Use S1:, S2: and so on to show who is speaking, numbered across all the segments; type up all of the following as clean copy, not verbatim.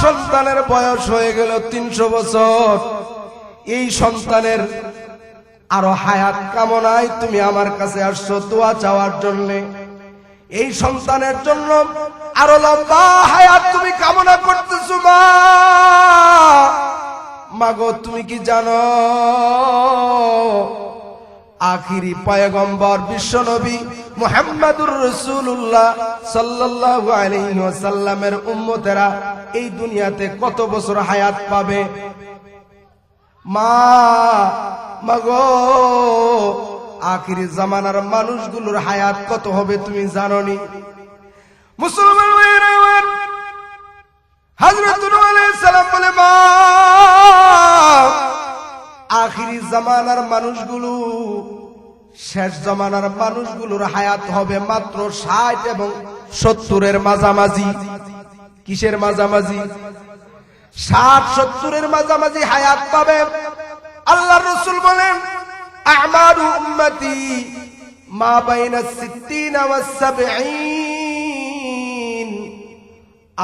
S1: সন্তানের বয়স হয়ে গেল 300 বছর। এই সন্তানের আরো হায়াত কামনায় তুমি আমার কাছে আসছো দোয়া চাওয়ার জন্য। এই সন্তানের জন্য আরো লম্বা হায়াত তুমি কামনা করতেছো। মাগো তুমি কি জানো আখিরি পয়গম্বর বিশ্বনবী মুহাম্মদুর রাসূলুল্লাহ সাল্লাল্লাহু আলাইহি ওয়াসাল্লামের উম্মতেরা এই দুনিয়াতে কত বছর হায়াত পাবে? মাগো আখিরি জামানার মানুষগুলোর হায়াত কত হবে তুমি জানোনি? মুসলমান ভাইরা আমার, হযরত নূহ আলাইহিস সালাম বলে, মা আখিরি জামানার মানুষগুলো, শেষ জামানার মানুষগুলোর হায়াত হবে মাত্র 60 এবং 70-এর মাঝামাঝি। কিসের মাঝামাঝি? 60-70-এর মাঝামাঝি হায়াত পাবে। আল্লাহর রাসূল বলেন, আমারু উম্মতি মা বাইনা 60 ওয়া 70।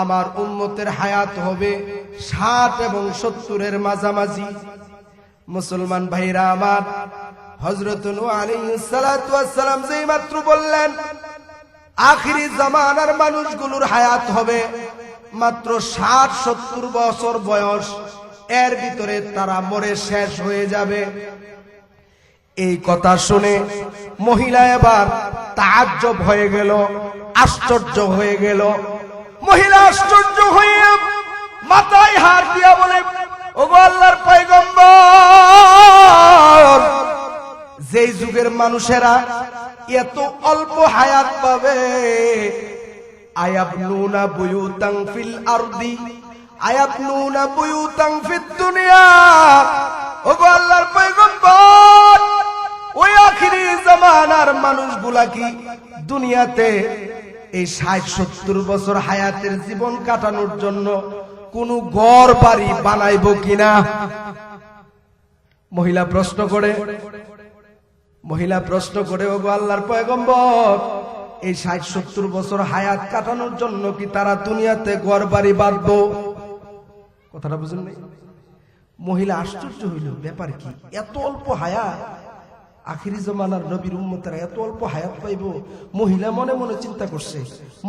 S1: আমার উম্মতের হায়াত হবে 60 এবং 70-এর মাঝামাঝি। মুসলমান ভাইরা আমার, হযরত নূহ আলাইহিস সালাতু ওয়াস সালাম যেই মাত্র বললেন আখিরি জামানার মানুষগুলোর হায়াত হবে মাত্র 60-70 বছর বয়স, এর ভিতরে তারা মরে শেষ হয়ে যাবে। এই কথা শুনে মহিলা এবার তাআজ্জব হয়ে গেল, আশ্চর্য হয়ে গেল। মহিলা আশ্চর্য হয়ে মাথায় হাত দিয়া বলে, ওগো আল্লাহর পয়গম্বর, যেই যুগের মানুষেরা এত অল্প হায়াত পাবে, আয়াবনুনা বুয়ুতান ফিল আরদি আয়াবনুনা বুয়ুতান ফিদ দুনিয়া। ওগো আল্লাহর পয়গম্বর, ওই আখিরি জামানার মানুষগুলা কি দুনিয়াতে এই 60-70 বছর হায়াতের জীবন কাটানোর জন্য কোন ঘর বাড়ি বানাইবো কিনা? মহিলা প্রশ্ন করে, ওগো আল্লাহর পয়গম্বর, এই 60-70 বছর হায়াত কাটানোর জন্য কি তারা দুনিয়াতে ঘর বাড়ি বাঁধবো? কথাটা বুঝেন নাই? মহিলা আশ্চর্য হইল, ব্যাপার কি, এত অল্প হায়াত? আখিরি জামানার নবীর উম্মতেরা এত অল্প হায়াত পাইব? মহিলা মনে মনে চিন্তা করছে,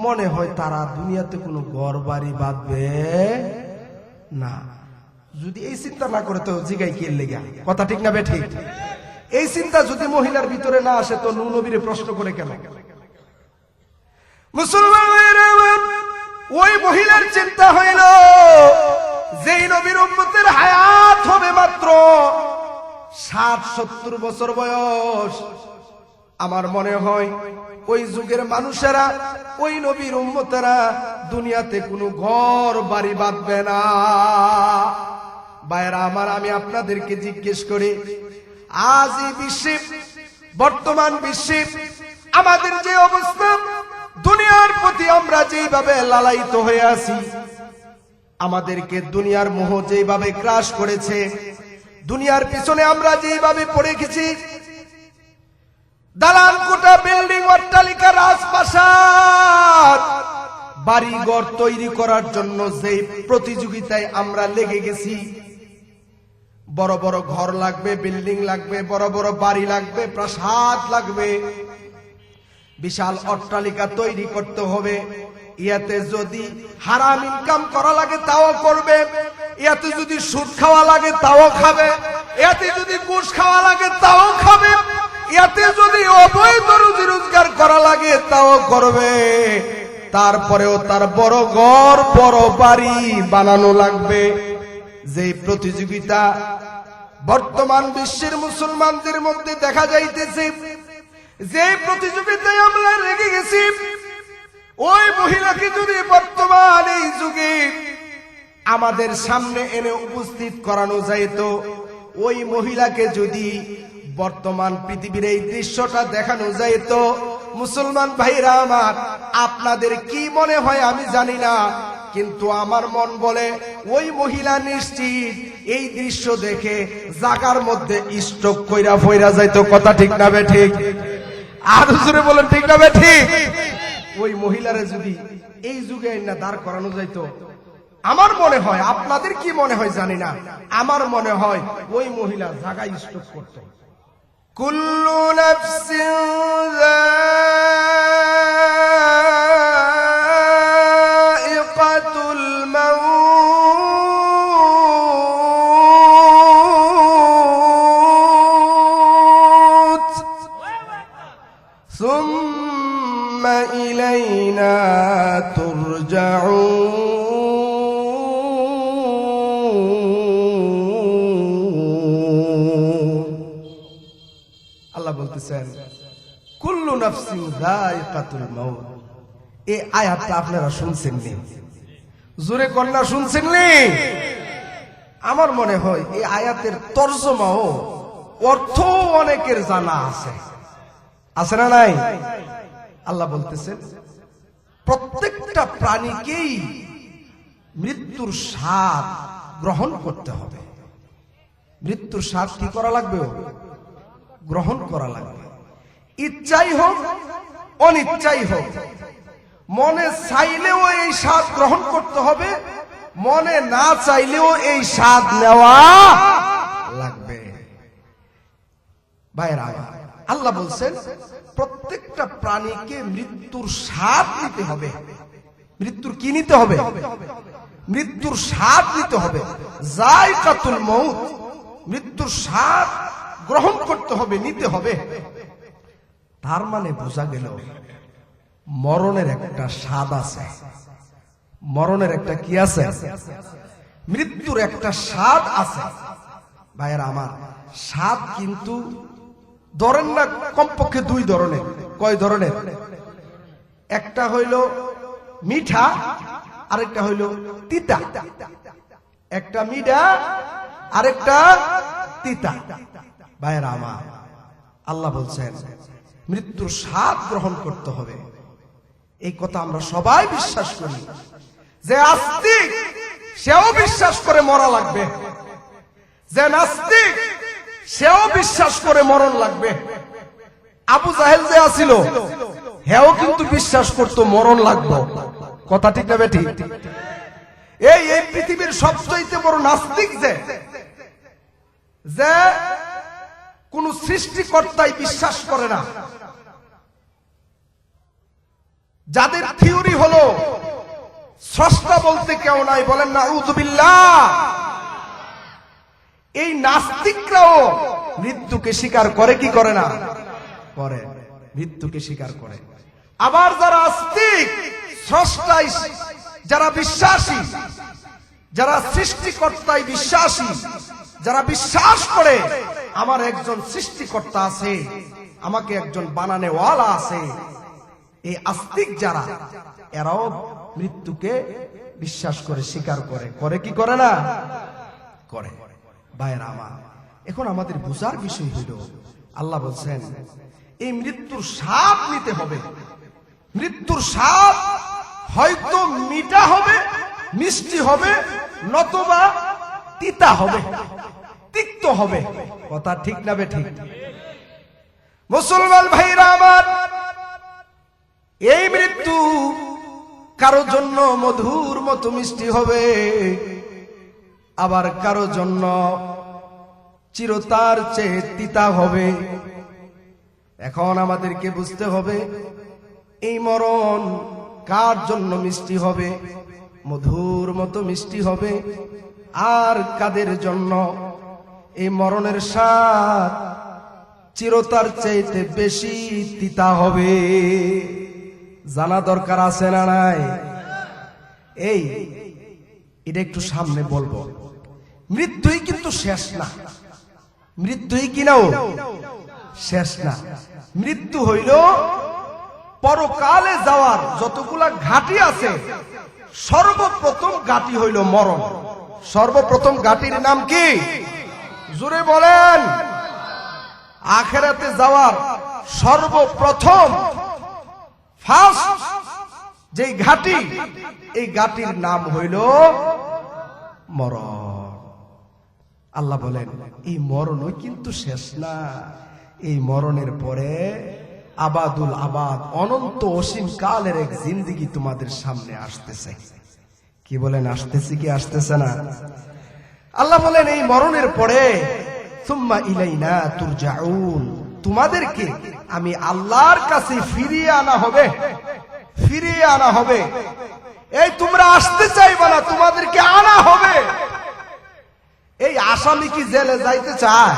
S1: মনে হয় তারা দুনিয়াতে কোনো ঘর বাড়ি বাঁধবে না। যদি এই চিন্তা না করে তো জিগাই কি লেগে? কথা ঠিক না বে ঠিক? এই চিন্তা যদি মহিলার ভিতরে না আসে তো নূহ নবীরে প্রশ্ন করে কেন? মুসলমান ভাইরা আমার, ওই মহিলার চিন্তা হইল যেই নবীর উম্মতের হায়াত হবে মাত্র 60-70 বছর বয়স, আমার মনে হয় ওই যুগের মানুষেরা, ওই নবীর উম্মতেরা দুনিয়াতে কোনো ঘর বাড়ি বাঁধবে না। ভাইরা আমার, আমি আপনাদেরকে জিজ্ঞেস করি, আজ এই বিশ্বে, বর্তমান বিশ্বে আমাদের যে অবস্থা, দুনিয়ার প্রতি আমরা যেভাবে লালায়িত হয়ে আছি, আমাদেরকে দুনিয়ার মোহ যেভাবে গ্রাস করেছে, দুনিয়ার পিছনে আমরা যেভাবে পড়ে গেছি, দালান কোঠা, বিল্ডিং, অট্টালিকা, রাজপ্রাসাদ, বাড়িঘর তৈরি করার জন্য যে প্রতিযোগিতায় আমরা লেগে গেছি, বড় বড় ঘর লাগবে, বিল্ডিং লাগবে, বড় বড় বাড়ি লাগবে, প্রাসাদ লাগবে, বিশাল অট্টালিকা তৈরি করতে হবে। ইয়াতে যদি হারাম ইনকাম করা লাগে তাও করবে, ইয়াতে যদি সুদ খাওয়া লাগে তাও খাবে, ইয়াতে যদি ঘুষ খাওয়া লাগে তাও খাবে, ইয়াতে যদি অবৈধ রুজি রোজগার করা লাগে তাও করবে। তারপরেও তার বড় ঘর, বড় বাড়ি বানানো লাগবে। যে প্রতিযোগিতা বর্তমান বিশ্বের মুসলমানদের মধ্যে দেখা যাইতেছে, যে প্রতিযোগিতায় আমরা লেগে গেছি, ওই মহিলাকে যদি বর্তমান এই যুগে আমাদের সামনে এনে উপস্থিত করানো যাইত, ওই মহিলাকে যদি বর্তমান পৃথিবীর এই দৃশ্যটা দেখানো যাইত, মুসলমান ভাইরা আমার, আপনাদের কি মনে হয় আমি জানি না, কিন্তু আমার মন বলে ওই মহিলা নিশ্চিত এই দৃশ্য দেখে জাগার মধ্যে স্ট্রোক কইরা ফইরা যাইতো। কথা ঠিক না বে ঠিক? আর জোরে বলেন ঠিক না বে ঠিক? ওই মহিলারে যদি এই যুগে না দাঁড় করানো যাইতো, আমার মনে হয়, আপনাদের কি মনে হয় জানি না, আমার মনে হয় ওই মহিলা জায়গায় স্টপ করত। কুল্লু নাফসিন যায়িকাতুল মাউত সুম্মা ইলাইনা তুরজাউন। আল্লাহ বলতেছেন কুল্লু নাফসিন যায়িকাতুল মাউত। এই আয়াতটা আপনারা শুনছেন নি? জোরে কন্যা শুনছেন নি? আমার মনে হয় এই আয়াতের তরজমাও অর্থ অনেকের জানা আছে, আছে না নাই? আল্লাহ বলতেছেন প্রত্যেকটা প্রাণীকেই মৃত্যুর স্বাদ গ্রহণ করতে হবে। মৃত্যুর স্বাদ কি করা লাগবে? গ্রহণ করা লাগবে। ইচ্ছাই হোক অনিচ্ছাই হোক, মনে চাইলেও এই স্বাদ গ্রহণ করতে হবে, মনে না চাইলেও এই স্বাদ নেওয়া লাগবে। ভাইরা, আল্লাহ বলছেন প্রত্যেকটা প্রাণীকে মৃত্যুর স্বাদ নিতে হবে। মৃত্যুর কি নিতে হবে? মৃত্যুর স্বাদ নিতে হবে। যায়িকাতুল মাউত, মৃত্যুর স্বাদ গ্রহণ করতে হবে, নিতে হবে। তার মানে বোঝা গেল মরণের একটা স্বাদ আছে। মরণের একটা কি আছে? মৃত্যুর একটা স্বাদ আছে। ভাইয়েরা আমার, স্বাদ কিন্তু ধরেন না কমপক্ষে দুই ধরনের। কয় ধরনের? একটা হইল মিঠা, আরেকটা হইল তিতা। একটা মিঠা আরেকটা তিতা। ভাইয়েরা আমার, আল্লাহ বলছেন মৃত্যুর স্বাদ গ্রহণ করতে হবে। এই কথা আমরা সবাই বিশ্বাস করি। যে আস্তিক সেও বিশ্বাস করে মরা লাগবে, যে নাস্তিক সেও বিশ্বাস করে মরণ লাগবে। আবু জাহেল যে আছিল হেও কিন্তু বিশ্বাস করত মরণ লাগবে। কথা ঠিক না বেঠিক? এই পৃথিবীর সবচেয়ে বড় নাস্তিক যে কোন সৃষ্টিকর্তাই বিশ্বাস করে না, যাদের থিওরি হলো স্রষ্টা বলতে কেউ নাই, বলেন না আউযুবিল্লাহ। এই নাস্তিকরাও মৃত্যুকে স্বীকার করে কি করে না? করে, মৃত্যুকে স্বীকার করে। আবার যারা আস্তিক, স্রষ্টায় যারা বিশ্বাসী, যারা সৃষ্টিকর্তায় বিশ্বাসী, যারা বিশ্বাস করে আমার একজন সৃষ্টিকর্তা আছে, আমাকে একজন বানানেওয়ালা আছে, এই আস্তিক যারা, এরাও মৃত্যুকে বিশ্বাস করে, স্বীকার করে। করে কি করে না? করে। ভাইয়েরা আমার, এখন আমাদের বুঝার বিষয় হইল আল্লাহ বলছেন এই মৃত্যুর স্বাদ নিতে হবে। মৃত্যুর স্বাদ হয়তো মিঠা হবে, মিষ্টি হবে, নতুবা তিতা হবে, তিক্ত হবে। কথা ঠিক না বেঠিক? মুসলমান ভাইরা আমার, এই মৃত্যু কারো জন্য মধুর মতো মিষ্টি হবে, আবার কারো জন্য চিরতার চেয়ে তিতা হবে। এখন আমাদেরকে বুঝতে হবে এই মরণ কার জন্য মিষ্টি হবে, মধুর মতো মিষ্টি হবে, আর কাদের জন্য এই মরণের স্বাদ চিরতার চাইতে বেশি তিতা হবে। জানা দরকার আছে না নাই? এটা একটু সামনে বলবো। মৃত্যুই কিন্তু শেষ না। মৃত্যুই কিনাও শেষ না। মৃত্যু হইল পরকালে যাওয়ার যতগুলা ঘাটি আছে, সর্বপ্রথম ঘাটি হইল মরণ। সর্বপ্রথম ঘাটির নাম কি? জোরে বলেন। আখিরাতে যাওয়ার সর্বপ্রথম ফার্স্ট যে ঘাটি, এই ঘাটির নাম হইল মরণ। আল্লাহ বলেন এই মরণও কিন্তু শেষ না। এই মরণের পরে আবাদুল আবাদ, অনন্ত অসীম কালের এক জিন্দেগি তোমাদের সামনে আসতেছে। কি বলেন, আসতেছি কি আসতেছে না? আল্লাহ বলেন এই মরণের পরে সুম্মা ইলাইনা তুরজাউন, তোমাদেরকে আমি আল্লাহর কাছে ফিরিয়ে আনা হবে, ফিরিয়ে আনা হবে। এই তোমরা আসতে চাইবে না, তোমাদেরকে আনা হবে। এই আসামি কি জেলে যাইতে চায়?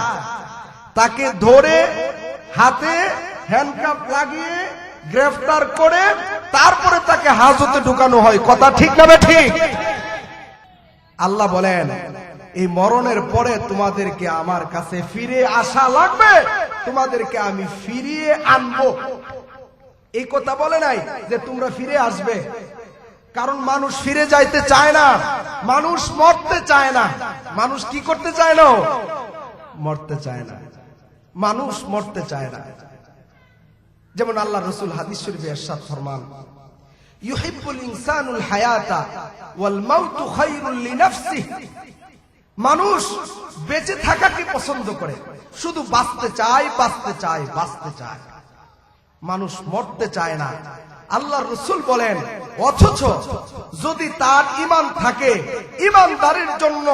S1: তাকে ধরে হাতে হ্যান্ডকাপ লাগিয়ে গ্রেফতার করে তারপরে তাকে হাজতে ঢুকানো হয়। কথা ঠিক না ঠিক? আল্লাহ বলেন এই মরণের পরে তোমাদেরকে আমার কাছে ফিরে আসা লাগবে, তোমাদেরকে আমি ফিরিয়ে আনবো। এই কথা বলে নাই যে তোমরা ফিরে আসবে, কারণ মানুষ ফিরে যাইতে চায় না, মানুষ মরতে চায় না। মানুষ কি করতে চায় না? মরতে চায় না, মানুষ মরতে চায় না। যেমন আল্লাহ রাসূল হাদিস শরীফে ইরশাদ ফরমান, ইউহিব্বুল ইনসানুল হায়াতা ওয়াল মাউতু খায়রুল লিনাফসিহি। মানুষ বেঁচে থাকাকে পছন্দ করে, শুধু বাঁচতে চায়, বাঁচতে চায়, বাঁচতে চায়, মানুষ মরতে চায় না। আল্লাহর রাসূল বলেন অথচ যদি তার ঈমান থাকে, ঈমানদারের জন্য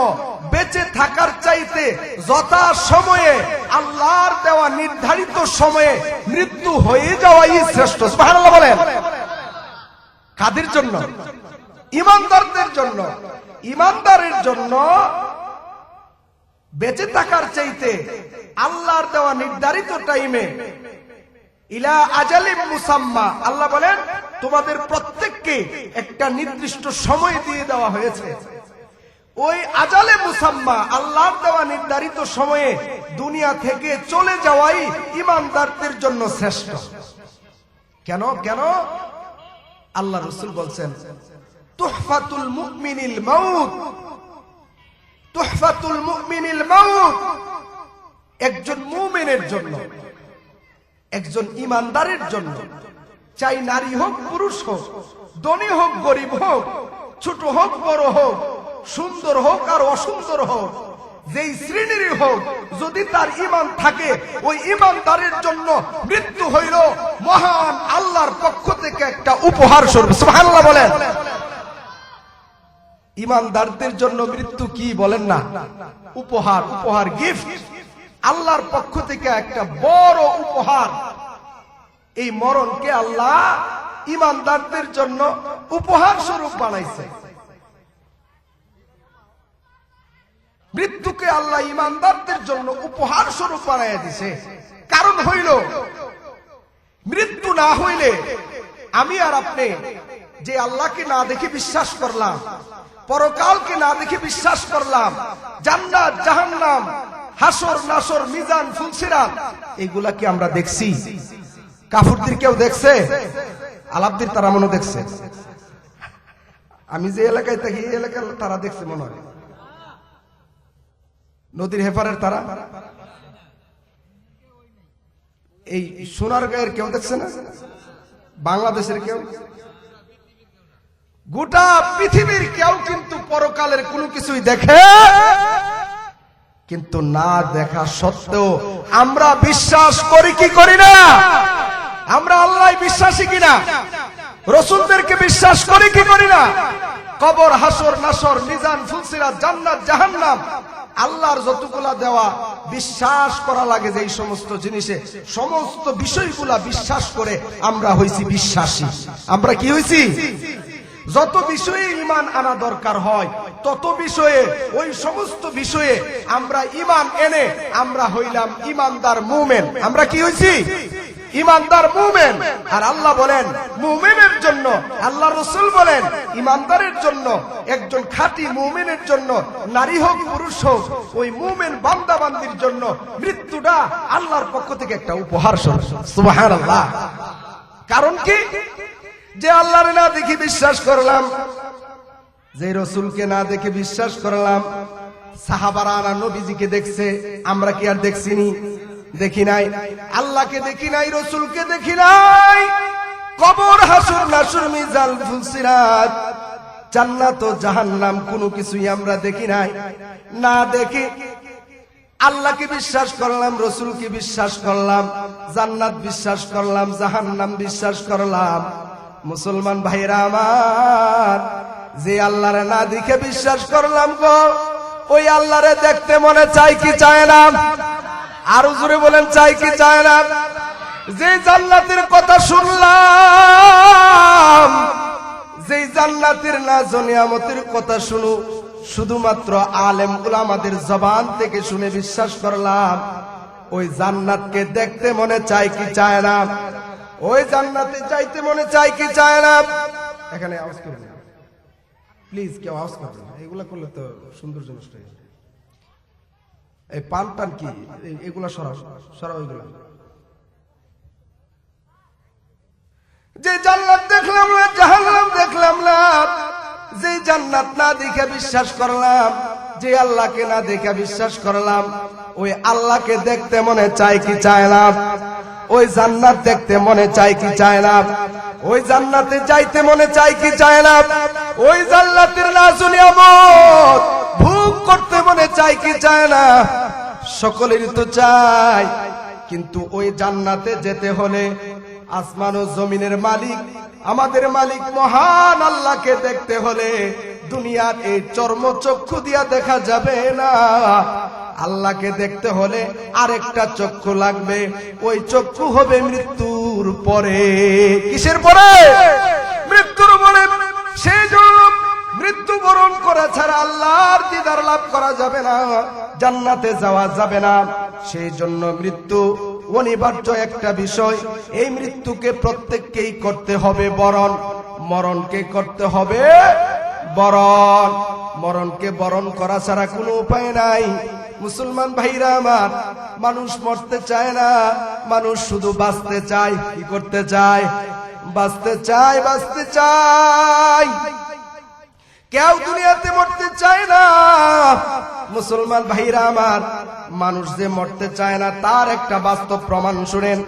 S1: বেঁচে থাকার চাইতে যথা সময়ে আল্লাহর দেওয়া নির্ধারিত সময়ে মৃত্যু হয়ে যাওয়াই শ্রেষ্ঠ। সুবহানাল্লাহ বলেন। কাদের জন্য? ঈমানদারদের জন্য। ঈমানদারের জন্য বেঁচে থাকার চাইতে আল্লাহর দেওয়া নির্ধারিত টাইমে ইলা আজালিম মুসাম্মা, আল্লাহ বলেন তোমাদের প্রত্যেককে একটা নির্দিষ্ট সময় দিয়ে দেওয়া হয়েছে। ওই আজালে মুসাম্মা, আল্লাহর দেওয়া নির্ধারিত সময়ে দুনিয়া থেকে চলে যাওয়াই ঈমানদারদের জন্য শ্রেষ্ঠ। কেন? কেন? আল্লাহ রাসূল বলছেন তুহফাতুল মুমিনিল মাউত, তুহফাতুল মুমিনিল মাউত। একজন মুমিনের জন্য, একজন ঈমানদারের জন্য, চাই নারী হোক পুরুষ হোক, ধনী হোক গরিব হোক, ছোট হোক বড় হোক, সুন্দর হোক আর অসুন্দর হোক, যেই শ্রেণীর হোক, যদি তার ঈমান থাকে, ওই ঈমানদারের জন্য মৃত্যু হইল মহান আল্লাহর পক্ষ থেকে একটা উপহার স্বরূপ। সুবহানাল্লাহ বলেন। ঈমানদারদের জন্য মৃত্যু কি বলেন না? উপহার, উপহার, গিফট, আল্লাহর পক্ষ থেকে একটা বড় উপহার। এই মরণকে আল্লাহ ঈমানদারদের জন্য উপহার স্বরূপ বানাইছে। মৃত্যুকে আল্লাহ ঈমানদারদের জন্য উপহার স্বরূপ বানাইয়া দিছে। কারণ হইল মৃত্যু না হইলে আমি আর আপনি যে আল্লাহকে না দেখে বিশ্বাস করলাম, পরকালকে না দেখে বিশ্বাস করলাম, জান্নাত জাহান্নাম, হাসর নাসর, মিজান ফুলসিরাত, এগুলা কি আমরা দেখছি? কাফিরদের কেউ দেখছে? আলাপদের তারা মনে দেখছে? আমি যে এলাকায় থাকি এই এলাকার তারা দেখছে মনে হয়। নদীর হেফারের তারা, এই সোনারগাঁয়ের কেউ দেখছে না? বাংলাদেশের কেউ, গোটা পৃথিবীর কেউ কিন্তু পরকালের কোনো কিছুই দেখে, কিন্তু না দেখা সত্ত্বেও আমরা বিশ্বাস করি কি করি না? আমরা আল্লাহ বিশ্বাসী কিনা? রাসূলদেরকে বিশ্বাস করি কি করি না? কবর, হাসর নাসর, মিজান ফুলসিরাত, জান্নাত জাহান্নাম, আল্লাহর যতগুলা দেওয়া বিশ্বাস করা লাগে, যে এই সমস্ত জিনিসে সমস্ত বিষয়গুলা বিশ্বাস করে আমরা হইছি বিশ্বাসী। আমরা কি হইছি? যত বিষয়ে ঈমান আনা দরকার হয় তত বিষয়ে, ওই সমস্ত বিষয়ে আমরা ঈমান এনে আমরা হইলাম ঈমানদার মুমিন। আমরা কি হইছি? ঈমানদার মুমিন। আর আল্লাহ বলেন মুমিনের জন্য, আল্লাহ রাসূল বলেন ঈমানদারের জন্য, একজন খাঁটি মুমিনের জন্য, নারী হোক পুরুষ হোক, ওই মুমিন বান্দা বান্দির জন্য মৃত্যুটা আল্লাহর পক্ষ থেকে একটা উপহার স্বরূপ। সুবহানাল্লাহ। কারণ কি? যে আল্লাহরে না দেখে বিশ্বাস করলাম, যে রাসূলকে না দেখে বিশ্বাস করলাম, সাহাবারা আর নবীজিকে দেখছে, আমরা কি আর দেখছিনি? দেখি নাই। আল্লাহকে দেখি নাই, রাসূলকে দেখি নাই। কবর, হাসর নাসর, মিজান ফুলসিরাত, জান্নাত ও জাহান্নাম কোনো কিছুই আমরা দেখি নাই। না দেখি আল্লাহকে বিশ্বাস করলাম, রাসূলকে বিশ্বাস করলাম, জান্নাত বিশ্বাস করলাম, জাহান্নাম বিশ্বাস করলাম। মুসলমান ভাইরা আমার, যে আল্লাহরে না দেখে বিশ্বাস করলাম গো, ওই আল্লাহরে দেখতে মনে চাই কি চায় না? আরো জোরে বলেন, চাই কি চায় না? যে জান্নাতের কথা শুনলাম, যে জান্নাতের নাজ নিয়ামতের কথা শুনো শুধুমাত্র আলেম উলামাদের জবান থেকে শুনে বিশ্বাস করলাম, ওই জান্নাতকে দেখতে মনে চাই কি চায় না? ওই জান্নাতে যাইতে মনে চাই কি চায় না? এখানে আওয়াজ করবেন না প্লিজ, কেউ আওয়াজ করবেন না, এগুলা করলে তো সৌন্দর্য নষ্ট হয়ে যাবে। এই পান টান কি এগুলা সরাও সরাও, এগুলা। যে জান্নাত দেখলাম না, জাহান্নাম দেখলাম না, যে জান্নাত না দেখে বিশ্বাস করলাম, যে আল্লাহকে না দেখে বিশ্বাস করলাম, ওই আল্লাহকে দেখতে মনে চাই কি চায় না? ওই জান্নাত দেখতে মনে চাই কি চায় না? ওই জান্নাতে যাইতে মনে চাই কি চায় না? ওই জান্নাতের নাজ নিয়ামত ভোগ করতে মনে চাই কি চায় না? সকলেরই তো চাই, কিন্তু ওই জান্নাতে যেতে হলে আসমান ও জমিনের মালিক, আমাদের মালিক মহান আল্লাহকে দেখতে হলে দুনিয়ার এই চর্মচক্ষু দিয়া দেখা যাবে না। আল্লাহকে দেখতে হলে আরেকটা চক্ষু লাগবে, ওই চক্ষু হবে মৃত্যুর পরে। কিসের পরে? মৃত্যুর পরে। সেই জন্য মৃত্যুবরণ করা ছাড়া আল্লাহর দিদার লাভ করা যাবে না, জান্নাতে যাওয়া যাবে না। সেই জন্য মৃত্যু অনিবার্য একটা বিষয়। এই মৃত্যুকে প্রত্যেককেই করতে হবে বরণ, মরণকে করতে হবে বরণ। মরণকে বরণ করা ছাড়া কোনো উপায় নাই। মুসলমান ভাইরা আমার, মানুষ মরতে চায় না, মানুষ শুধু বাঁচতে চায়। কি করতে চায়? বাঁচতে চায়, বাঁচতে চায়। কেউ দুনিয়াতে মরতে চায় না। মুসলমান ভাইরা আমার, মানুষ যে মরতে চায় না তার একটা বাস্তব প্রমাণ শুনেন।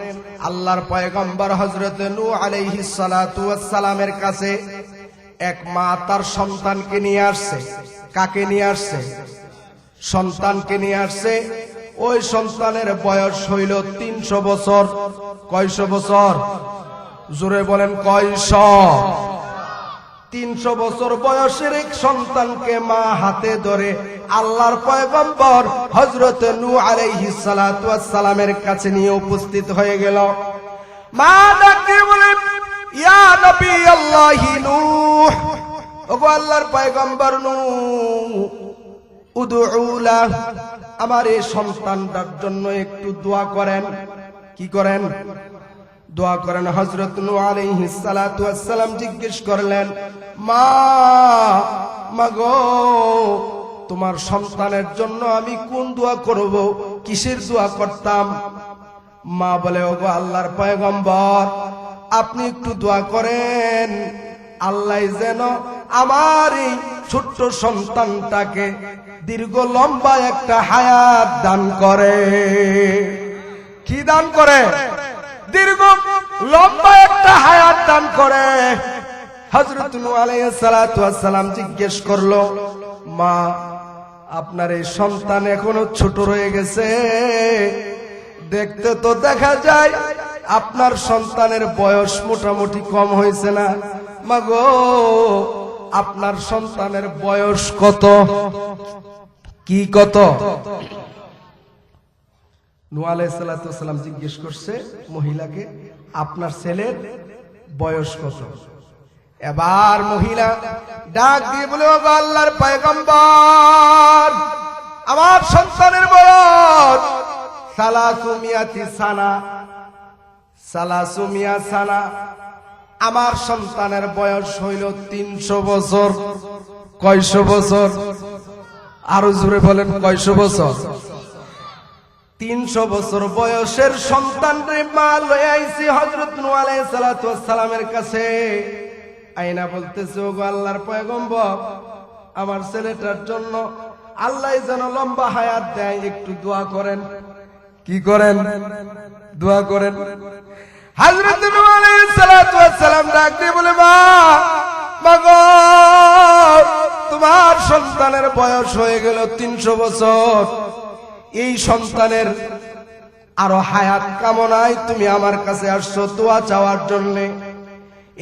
S1: আল্লাহর পয়গম্বর হযরত নূহ আলাইহিস সালাতু ওয়াস সালামের কাছে এক মা তার সন্তানকে নিয়ে আসছে। কাকে নিয়ে আসছে? সন্তানকে নিয়ে আসছে। ওই সন্তানের বয়স হইল 300 বছর। কয়শো বছর? জোরে বলেন, কয়শো? 300 বছর বয়সের এক সন্তানকে মা হাতে ধরে আল্লাহর পয়গম্বর হযরত নূহ আলাইহিস সালাতু ওয়াস সালামের কাছে নিয়ে উপস্থিত হয়ে গেল। মা ডাকে বলে, ইয়া নবী আল্লাহি নূহ, ওগো আল্লাহর পয়গম্বর নূহ, উদউ লা, আমার এই সন্তানটার জন্য একটু দোয়া করেন। কি করেন? দোয়া করেন। হযরত নূহ আলাইহিস সালাতু ওয়াস সালাম জিজ্ঞেস করলেন, মা, মাগো, তোমার সন্তানের জন্য আমি কোন দোয়া করব? কিসের দোয়া করতাম? মা বলে, ওগো আল্লাহর পয়গম্বর, আপনি একটু দোয়া করেন, আল্লাহ যেন আমার এই ছোট্ট সন্তানটাকে দীর্ঘ লম্বা একটা হায়াত দান করে। কি দান করে? দীর্ঘ লম্বা একটা হায়াত দান করে। হযরত নূহ আলাইহিস সালাতু ওয়াস সালাম জিজ্ঞেস করলো, মা, আপনার এই সন্তান এখনো ছোট রয়ে গেছে, দেখতে তো দেখা যায় আপনার সন্তানের বয়স মোটামুটি কম হয়েছে না? মাগো, আপনার সন্তানের বয়স কত? কি কত? নূহ আলাইহিস সালাতু ওয়াস সালাম জিজ্ঞেস করছে মহিলাকে, আপনার ছেলের বয়স কত? এবার মহিলা ডাক দিয়ে বলে, ও আল্লাহর পয়গম্বর, আমার সন্তানের বয়স 300 সানা। 300 সানা। আমার সন্তানের বয়স হইল 300 বছর। কয়শো বছর? আরো জোরে বলেন, কয়শো বছর? 300 বছর বয়সের সন্তানরে মা লয়ে আইছি হযরত নূহ আলাইহিস সালাতু ওয়াস সালামের কাছে। আইনা বলতেছে, ওগো আল্লাহর পয়গম্বর, আমার ছেলেটার জন্য আল্লাহ যেন লম্বা হায়াত দেয়, একটু দোয়া করেন। কি করেন? দোয়া করেন। হযরত নূহ আলাইহিস সালাতু ওয়াস সালাম ডাক দিয়ে বলে, মা, মাগো, তোমার সন্তানের বয়স হয়ে গেল 300 বছর। এই সন্তানের আরো হায়াত কামনায় তুমি আমার কাছে আসছো দোয়া চাওয়ার জন্য।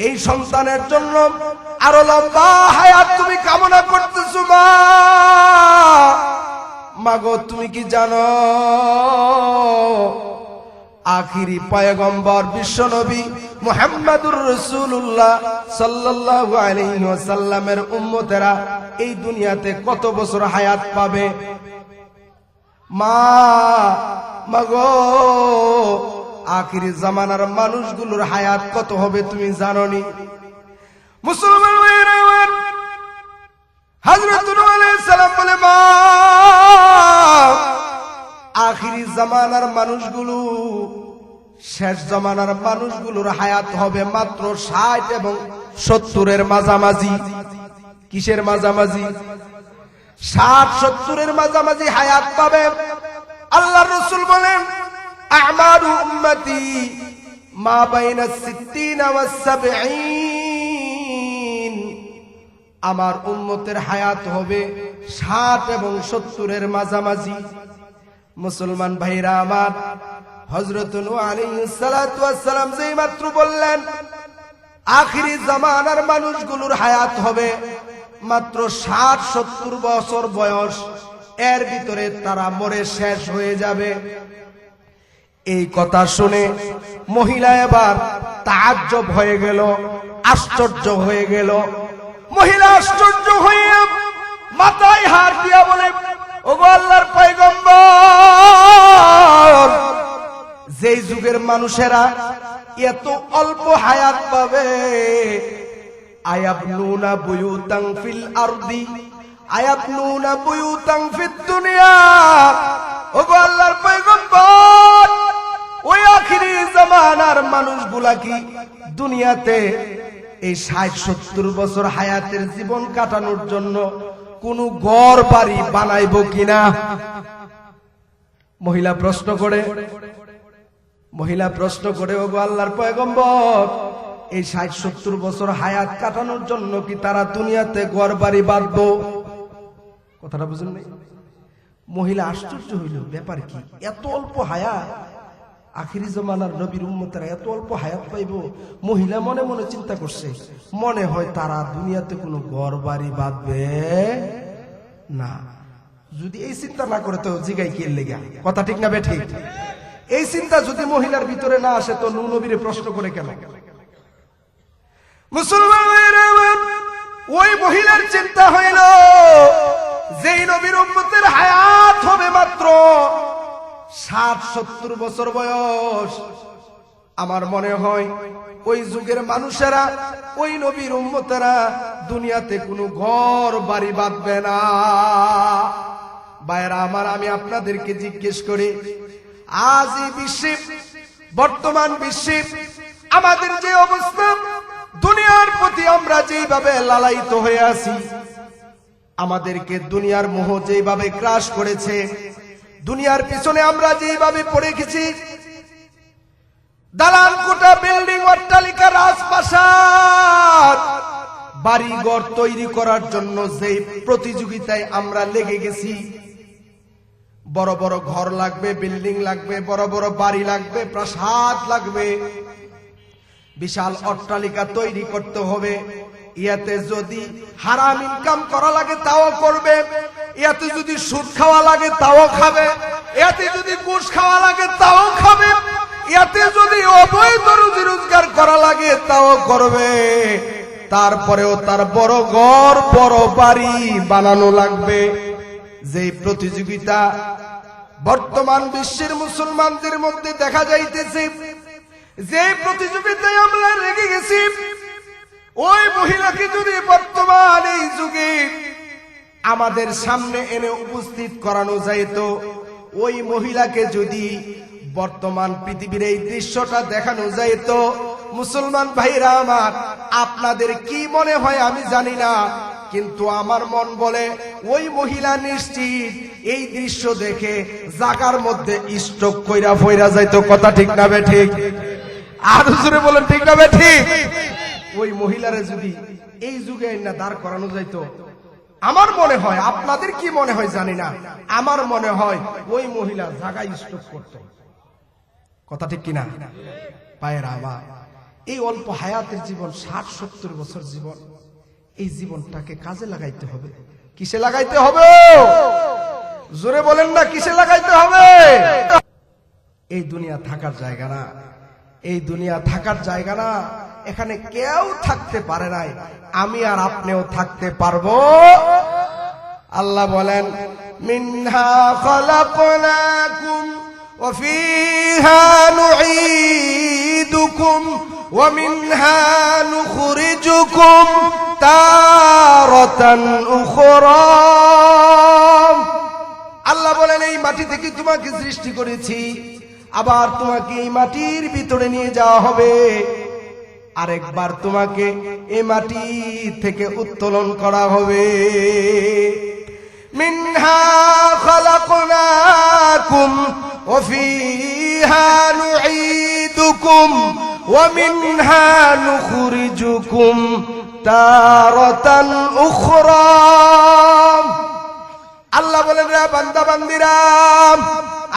S1: এই সন্তানের জন্য আরো লম্বা হায়াত তুমি কামনা করতেছো মাগো তুমি কি জানো আখিরি পয়গম্বর বিশ্বনবী মুহাম্মদুর রাসূলুল্লাহ সাল্লাল্লাহু আলাইহি ওয়াসাল্লামের উম্মতেরা এই দুনিয়াতে কত বছর হায়াত পাবে মাগো আখিরি জামানার মানুষগুলোর হায়াত কত হবে তুমি জানোনি মুসলমান ভাইরা আমার হযরত নূহ আলাইহিস সালাম বলে মা আখিরি জামানার মানুষগুলো শেষ জামানার মানুষগুলোর হায়াত হবে মাত্র 60 এবং 70 এর মাঝামাঝি কিসের মাঝামাঝি 60-70 এর মাঝামাঝি হায়াত পাবে আল্লাহর রাসূল বলেন আমারু উম্মতি মা বাইনা 60 ওয়া 70 আমার উম্মতের হায়াত হবে 60 এবং 70 এর মাঝামাঝি মুসলমান ভাইরা আমার হযরত নূহ আলাইহিস সালাতু ওয়াস সালাম যেই মাত্র বললেন আখিরি জামানার মানুষগুলোর হায়াত হবে মাত্র 60-70 বছর বয়স এর ভিতরে তারা মরে শেষ হয়ে যাবে এই কথা শুনে মহিলা এবার তাজ্জব হয়ে গেল আশ্চর্য হয়ে গেল মহিলা আশ্চর্য হয়ে মাথায় হাত দিয়া বলে ওগো আল্লাহর পয়গম্বর যেই যুগের মানুষেরা এত অল্প হায়াত পাবে আয়াবনুনা বুয়ুতান ফিল আরদি আয়াবনুনা বুয়ুতান ফিদ দুনিয়া ওগো আল্লাহর পয়গম্বর ওই আখিরি জামানার মানুষগুলা কি দুনিয়াতে এই 60-70 বছর হায়াতের জীবন কাটানোর জন্য কোন ঘর বাড়ি বানাইবো কিনা মহিলা প্রশ্ন করে ওগো আল্লাহর পয়গম্বর এই 60-70 বছর হায়াত কাটানোর জন্য কি তারা দুনিয়াতে ঘর বাড়ি বাঁধবো কথাটা বুঝেন নাই মহিলা আশ্চর্য হইল ব্যাপার কি এত অল্প হায়াত আখিরি জামানার নবীর উম্মতেরা এত অল্প হায়াত পাইবো মহিলা মনে মনে চিন্তা করছে মনে হয় তারা দুনিয়াতে কোনো ঘর বাড়ি বাঁধবে না যদি এই চিন্তা না করে তো জিগাই কি লেগে কথা ঠিক না বে ঠিক এই চিন্তা যদি মহিলার ভিতরে না আসে তো নূহ নবীরে প্রশ্ন করে কেন মুসলমান ওই মহিলার চিন্তা হইল যেই নবীর উম্মতের হায়াত হবে মাত্র 60-70 বছর বয়স আমার মনে হয় ওই যুগের মানুষেরা ওই নবীর উম্মতেরা দুনিয়াতে কোনো ঘর বাড়ি বাঁধবে না ভাইরা আমার আমি আপনাদেরকে জিজ্ঞেস করি আজ এই বিশ্বে বর্তমান বিশ্বে আমাদের যে অবস্থা দুনিয়ার প্রতি আমরা যেভাবে লালায়িত হয়ে আছি আমাদেরকে দুনিয়ার মোহ যেভাবে গ্রাস করেছে দুনিয়ার পিছনে আমরা যেভাবে পড়ে গেছি দালান কোঠা বিল্ডিং অট্টালিকা রাজপ্রাসাদ বাড়িঘর তৈরি করার জন্য যে প্রতিযোগিতায় আমরা লেগে গেছি বড় বড় ঘর লাগবে বিল্ডিং লাগবে বড় বড় বাড়ি লাগবে প্রাসাদ লাগবে বিশাল অট্টালিকা তৈরি করতে হবে ইয়াতে যদি হারাম ইনকাম করা লাগে তাও করবে ইয়াতে যদি সুদ খাওয়া লাগে তাও খাবে ইয়াতে যদি ঘুষ খাওয়া লাগে তাও খাবে ইয়াতে যদি অবৈধ রুজি রোজগার করা লাগে তাও করবে তারপরেও তার বড় ঘর বড় বাড়ি বানানো লাগবে যে প্রতিযোগিতা বর্তমান বিশ্বের মুসলমানদের মধ্যে দেখা যাইতেছে যে প্রতিযোগিতায় আমরা লেগে গেছি ওই মহিলাকে যদি বর্তমান এই যুগে আমাদের সামনে এনে উপস্থিত করানো যাইত ওই মহিলাকে যদি বর্তমান পৃথিবীর এই দৃশ্যটা দেখানো যাইত মুসলমান ভাইরা আমার আপনাদের কি মনে হয় আমি জানি না কিন্তু আমার মন বলে ওই মহিলা নিশ্চিত এই দৃশ্য দেখে জাগার মধ্যে স্ট্রোক কইরা ফইরা যাইতো কথা ঠিক না বে ঠিক আর জোরে বলেন ঠিক না বে ঠিক ওই মহিলারে যদি এই যুগে না দাঁড় করানো যাইতো আমার মনে হয় আপনাদের কি মনে হয় জানি না আমার মনে হয় ওই মহিলা জাগায় স্ট্রোক করত কথা ঠিক কিনা পায়ের আবার এই অল্প হায়াতের জীবন 60-70 বছর জীবন এই জীবনটাকে কাজে লাগাইতে হবে। কিসে লাগাইতে হবে? জোরে বলেন না, কিসে লাগাইতে হবে? এই দুনিয়া থাকার জায়গা না, এই দুনিয়া থাকার জায়গা না। এখানে কেউ থাকতে পারে নাই, আমি আর আপনিও থাকতে পারবো। আল্লাহ বলেন, মিনহা খালাকনাকুম ওয়া ফিহা নুঈদুকুম ওয়া মিনহা নুখরিজুকুম তারাতান উখরা। আল্লাহ বলেন, এই মাটি থেকে তোমাকে সৃষ্টি করেছি, আবার তোমাকে এই মাটির ভিতরে নিয়ে যাওয়া হবে, আরেকবার তোমাকে এই মাটি থেকে উত্তোলন করা হবে। মিনহা খালাকনাকুম ওয়া ফিহা নুঈদুকুম ওয়া মিনহা নুখরিজুকুম তারাতান উখরা। আল্লাহ বলেন, রে বান্দা বান্দিরা,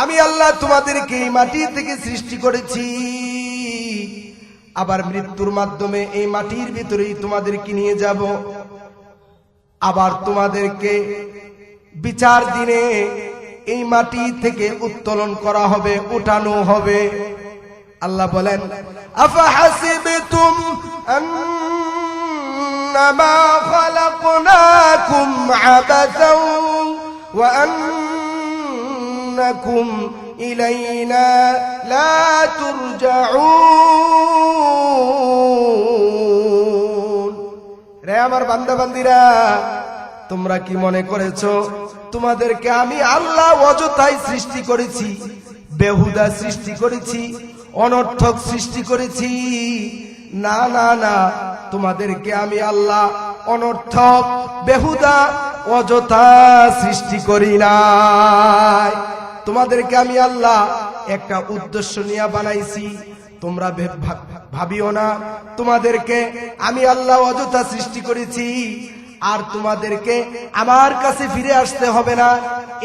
S1: আমি আল্লাহ তোমাদেরকে এই মাটি থেকে সৃষ্টি করেছি, আবার মৃত্যুর মাধ্যমে এই মাটির ভিতরেই তোমাদেরকে নিয়ে যাব, আবার তোমাদেরকে বিচার দিনে এই মাটি থেকে উত্তোলন করা হবে, উঠানো হবে। আল্লাহ বলেন, আফাহাসিবতুম আন্নামা খালাকনাকুম আবাসাও ওয়া আন্নাকুম ইলাইনা লা তুরজাউন। রে আমার বান্দা বান্দিরা, তোমরা কি মনে করেছো তোমাদেরকে আমি আল্লাহ অযথাই সৃষ্টি করেছি, বেহুদা সৃষ্টি করেছি, অনর্থক সৃষ্টি করেছি? না না না, তোমাদেরকে আমি আল্লাহ অনর্থক, বেহুদা, অযথা সৃষ্টি করি নাই। তোমাদেরকে আমি আল্লাহ একটা উদ্দেশ্য নিয়ে বানাইছি। তোমরা ভাবিও না তোমাদেরকে আমি আল্লাহ অযথা সৃষ্টি করেছি আর তোমাদেরকে আমার কাছে ফিরে আসতে হবে না,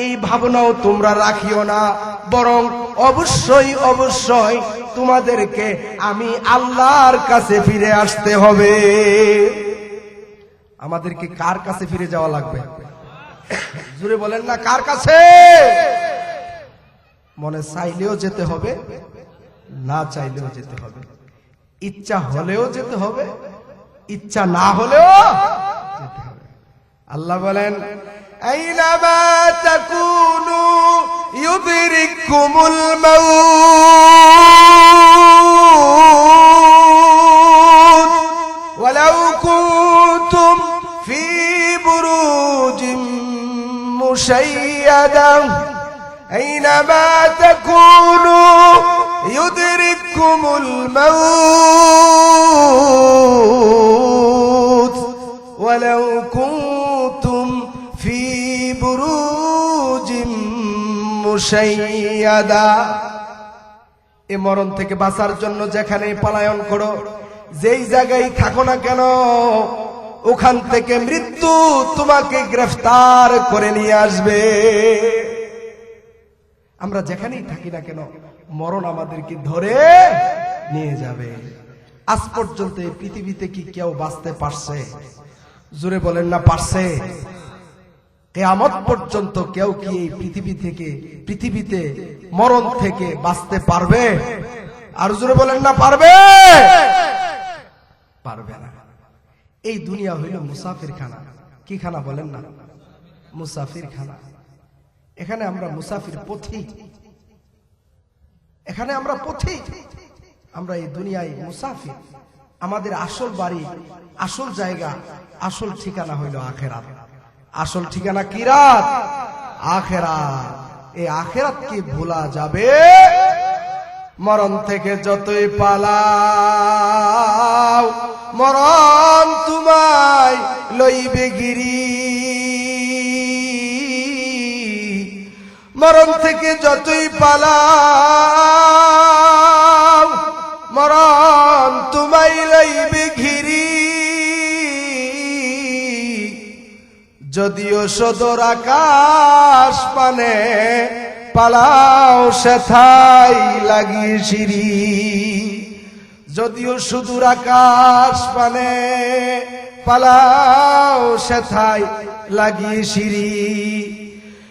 S1: এই ভাবনাও তোমরা রাখিও না, বরং অবশ্যই অবশ্যই তোমাদেরকে আমি আল্লাহর কাছে ফিরে আসতে হবে। আমাদেরকে কার কাছে ফিরে যাওয়া লাগবে? জোরে বলেন না, কার কাছে? মনে চাইলেও যেতে হবে, না চাইলেও যেতে হবে, ইচ্ছা হলেও যেতে হবে, ইচ্ছা না হলেও যেতে হবে। আল্লাহ বলেন, আইনামা তাকুনু ইউদরিকুমুল মাউত ওয়ালাউ কুনতুম ফি বুরুজিম মুশাইয়াদা। أينما تكونوا يدرككم الموت ولو كنتم في بروج مشيدة। এই মরণ থেকে বাঁচার জন্য যেখানে পলায়ন করো, যেই জায়গায় থাকো না কেন, ওখান থেকে মৃত্যু তোমাকে গ্রেফতার করে নিয়ে আসবে। আমরা যেখানেই থাকি না কেন, মরণ আমাদেরকে ধরে নিয়ে যাবে। আজ পর্যন্ত এই পৃথিবীতে কি কেউ বাঁচতে পারছে? জোরে বলেন না, পারছে? কিয়ামত পর্যন্ত কেউ কি এই পৃথিবীতে মরণ থেকে বাঁচতে পারবে? আর জোরে বলেন না, পারবে? পারবে না। এই দুনিয়া হইল মুসাফির খানা। কি খানা বলেন না? মুসাফির খানা। এখানে আমরা মুসাফির, পথিক। এখানে আমরা পথিক, আমরা এই দুনিয়ায় মুসাফির। আমাদের আসল বাড়ি, আসল জায়গা, আসল ঠিকানা হইল আখেরাত। আসল ঠিকানা কি? রাত, আখেরাত। এই আখেরাত কি ভোলা যাবে? মরণ থেকে যতই পালাও, মরণ তোমায় লইবে গিরি। মরণ থেকে যতই পালাও, মরণ তোমায় লইবে ঘিরি। যদিও সদর আকাশ পানে পালাও সেথাই লাগি সিঁড়ি। যদিও সুদূর আকাশ পানে পালাও সেথায় লাগিয়ে সিঁড়ি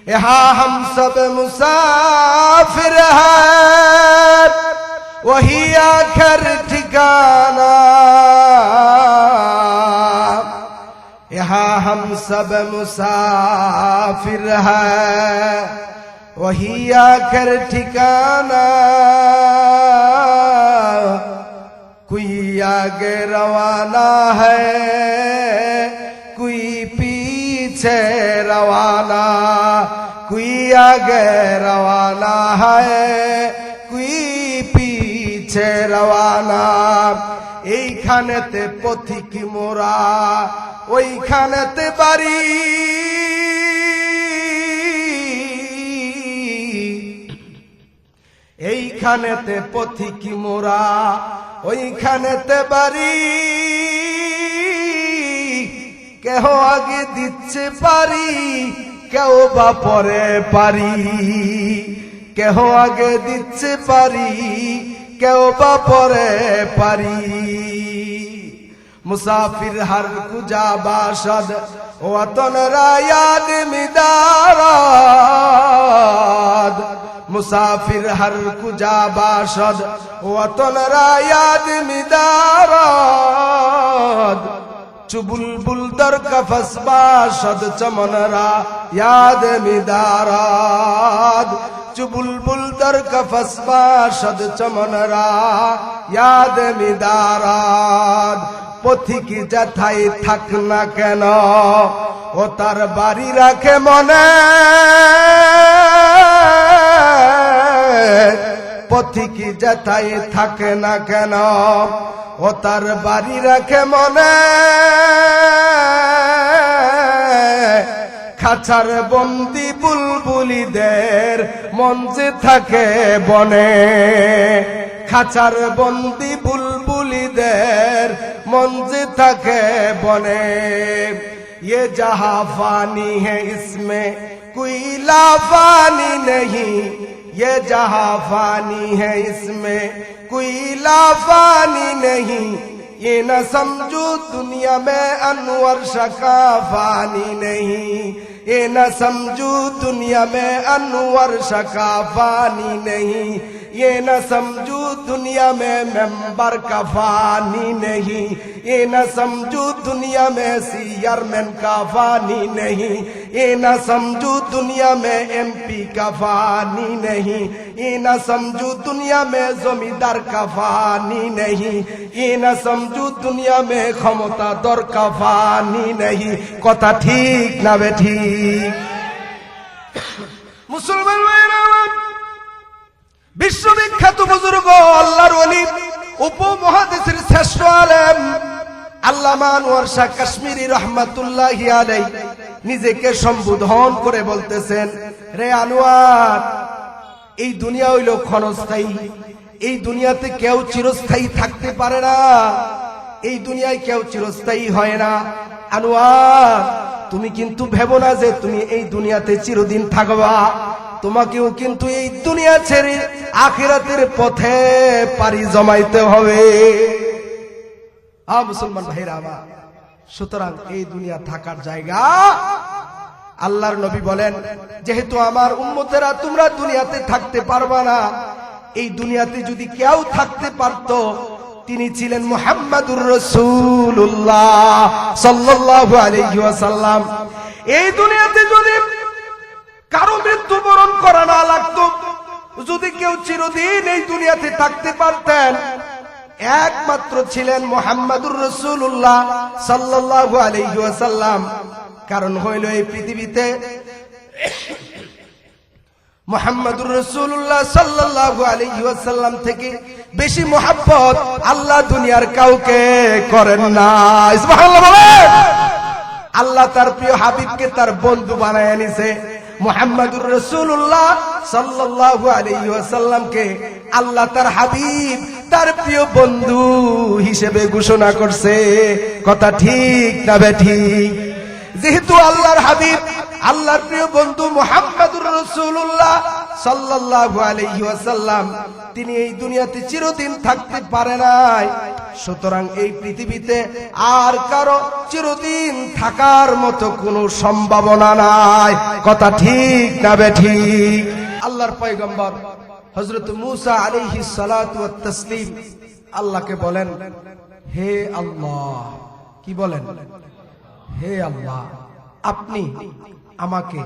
S1: यहाँ हम सब मुसाफिर हैं वही आखिर ठिकाना यहाँ हम सब मुसाफिर हैं वही आखिर ठिकाना कोई आगे रवाना है कोई पीछे रवाना कोई आगे रवाना है कोई पीछे रवाना এইখানেতে পথিক মোরা ওইখানেতে বাড়ি এইখানেতে পথিক মোরা ওইখানেতে বাড়ি কেহ আগে দিচ্ছে পারি কেউ বা পরে পারি কেহ আগে দিচ্ছে পারি কেউ বা পরে পারি মুসাফির হর কুজা বাসদ ওয়াতন রায়াদ মিদারাদ মুসাফির হর কুজা বাসদ ওয়াতন রায়াদ মিদারাদ চুবুলবুল দর কফস বাসদ চমনরা याद मिदाराद चुबुलबुल दर कफस बासद चमनरा याद मिदाराद পথিক যেথায় থাক না কেন ও তার বাড়ি রাখে মনে পথিক যেথায় থাকে না কেন ও তার বাড়ি রাখে মনে খাঁচার বন্দি বুলবুলিদের মন যে থাকে বনে খাঁচার বন্দি বুলবুলিদের মন যে থাকে বনে ये जहां फानी है इसमें कोई लाफानी नहीं ये जहां फानी है इसमें कोई लाफानी नहीं ये न समझो दुनिया में अनवर शका फानी नहीं ये न समझो दुनिया में अनवर शका फानी नहीं ये न समझो दुनिया में मेंबर का फानी नहीं ये न समझो दुनिया में चेयरमैन का फानी नहीं ये न समझो दुनिया में एमपी का फानी नहीं ये न समझो दुनिया में जमींदार का फानी नहीं ये न समझो दुनिया में क्षमताधर का फानी नहीं कथा ठीक ना बे ठीक मुसलमान भाईरा বিশ্ববিখ্যাত বুজুর্গ আল্লাহর ওলি উপমহাদেশের শ্রেষ্ঠ আলেম আল্লামা আনোয়ার শাহ কাশ্মীরি রহমাতুল্লাহি আলাইহি নিজেকে সম্বোধন করে বলতেছেন রে আনোয়ার এই দুনিয়া হইল ক্ষণস্থায়ী এই দুনিয়াতে কেউ চিরস্থায়ী থাকতে পারে না এই দুনিয়ায় কেউ চিরস্থায়ী হয় না আনোয়ার তুমি কিন্তু ভেবো না যে তুমি এই দুনিয়াতে চিরদিন থাকবা তোমাকেও কিন্তু এই দুনিয়া ছেড়ে আখিরাতের পথে পাড়ি জমাইতে হবে মুসলমান ভাইরা আমার সুতরাং এই দুনিয়া থাকার জায়গা আল্লাহর নবী বলেন যেহেতু আমার উম্মতেরা তোমরা দুনিয়াতে থাকতে পারবা না এই দুনিয়াতে যদি কেউ থাকতে পারতো তিনি ছিলেন মুহাম্মাদুর রাসূলুল্লাহ সাল্লাল্লাহু আলাইহি ওয়াসাল্লাম এই দুনিয়াতে যদি কারো মৃত্যুবরণ করা না লাগতো যদি কেউ চিরদিন এই দুনিয়াতে থাকতে পারতেন একমাত্র ছিলেন মুহাম্মাদুর রাসূলুল্লাহ সাল্লাল্লাহু আলাইহি ওয়াসাল্লাম কারণ হইল এই পৃথিবীতে মুহাম্মাদুর রাসূলুল্লাহ সাল্লাল্লাহু আলাইহি ওয়াসাল্লাম থেকে বেশি মহব্বত আল্লাহ দুনিয়ার কাউকে করেন না সুবহানাল্লাহ বলেন আল্লাহ তার প্রিয় হাবিবকে তার বন্ধু বানায় নিয়েছে মুহাম্মাদুর রাসূলুল্লাহ সাল্লাল্লাহু আলাইহি ওয়াসাল্লামকে আল্লাহ তার হাবিব তার প্রিয় বন্ধু হিসেবে ঘোষণা করছে কথা ঠিক না বেঠিক যেহেতু আল্লাহর হাবিব আল্লাহর প্রিয় বন্ধু মুহাম্মাদুর রাসূলুল্লাহ সাল্লাল্লাহু আলাইহি ওয়াসাল্লাম তিনি এই দুনিয়াতে চিরদিন থাকতে পারে নাই, সুতরাং এই পৃথিবীতে আর কারো চিরদিন থাকার মতো কোনো সম্ভাবনা নাই। কথা ঠিক না বেঠিক? আল্লাহর পয়গম্বর হযরত মূসা আলাইহিস সালাতু ওয়াত তাসলিম আল্লাহকে বলেন, হে আল্লাহ, কি বলেন? হে আল্লাহ, আপনি আমাকে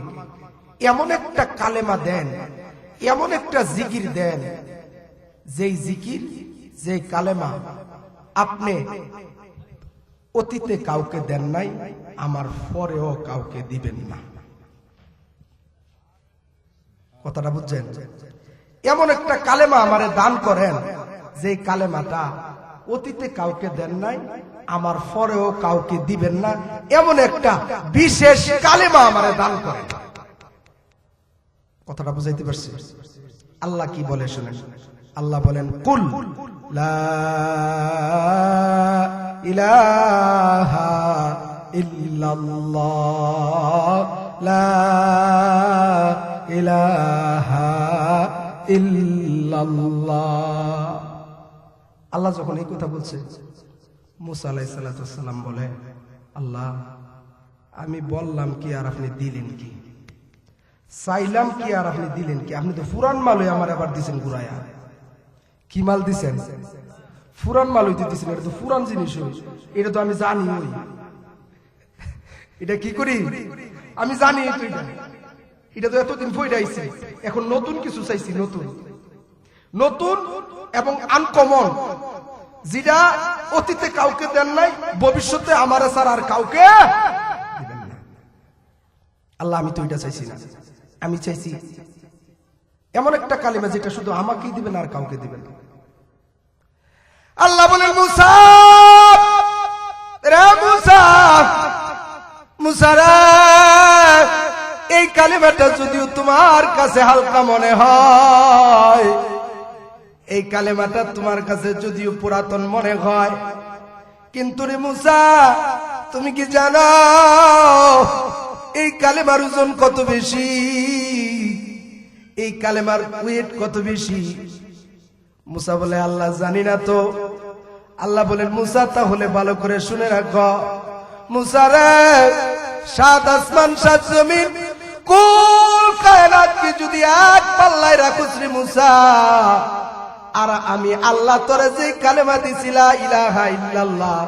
S1: এমন একটা কালেমা দেন, এমন একটা জিকির দেন, যেই জিকির, যে কালেমা আপনি অতীতে কাউকে দেন নাই, আমার পরেও কাউকে দিবেন না। কথাটা বুঝছেন? এমন একটা কালেমা আমারে দান করেন, যে কালেমাটা অতীতে কাউকে দেন নাই, আমার পরেও কাউকে দিবেন না, এমন একটা বিশেষ কালেমা আমারে দান করেন। কথাটা বুঝাইতে পারছি? আল্লাহ কি বলে শুনেন। আল্লাহ বলেন, কুল লা ইলাহা ইল্লাল্লাহ, লা ইলাহা ইল্লাল্লাহ। আল্লাহ যখন এই কথা বলছে, মূসা আলাইহিস সালাম বলে, আল্লাহ আমি বললাম কি আর আপনি দিলেন কি? চাইলাম কি আর আপনি দিলেন কি? আপনি তো ফুরান মালই আমার আবার দিছেন ঘুরাইয়া। কি মাল দিছেন? ফুরান মালই দিতেছেন। এটা তো ফুরান জিনিস, এটা তো আমি জানি। এটা কি করি আমি জানি, এটা তো এতদিন ফইরাইছি, এখন নতুন কিছু চাইছি, নতুন নতুন এবং আনকমন, যেটা অতীতে কাউকে দেন নাই, ভবিষ্যতে আমার ছাড়া আর কাউকে দিবেন না। আল্লাহ আমি তো এটা চাইছি না, আমি চাইছি এমন একটা কালিমা যেটা শুধু আমাকেই দিবেন আর কাউকে দিবেন না। আল্লাহ বলেন, মূসা রে মূসা, মূসা রে, এই কালিমাটা যদিও তোমার কাছে হালকা মনে হয়, এই কালেমাটা তোমার কাছে যদিও পুরাতন মনে হয়, কিন্তু রে মূসা, তুমি কি জানো এই কালেমার ওজন কত বেশি? এই কালেমার ওয়েট কত বেশি? মূসা বলে, আল্লাহ জানি না তো। আল্লাহ বলেন, মূসা তাহলে ভালো করে শুনে রাখো। মূসা রে, সাত আসমান সাত জমিন কুল কায়নাতকে যদি এক পাল্লায় রাখোস রে মূসা, আর আমি আল্লাহ তোরে যে কালেমা দিছি লা ইলাহা ইল্লাল্লাহ,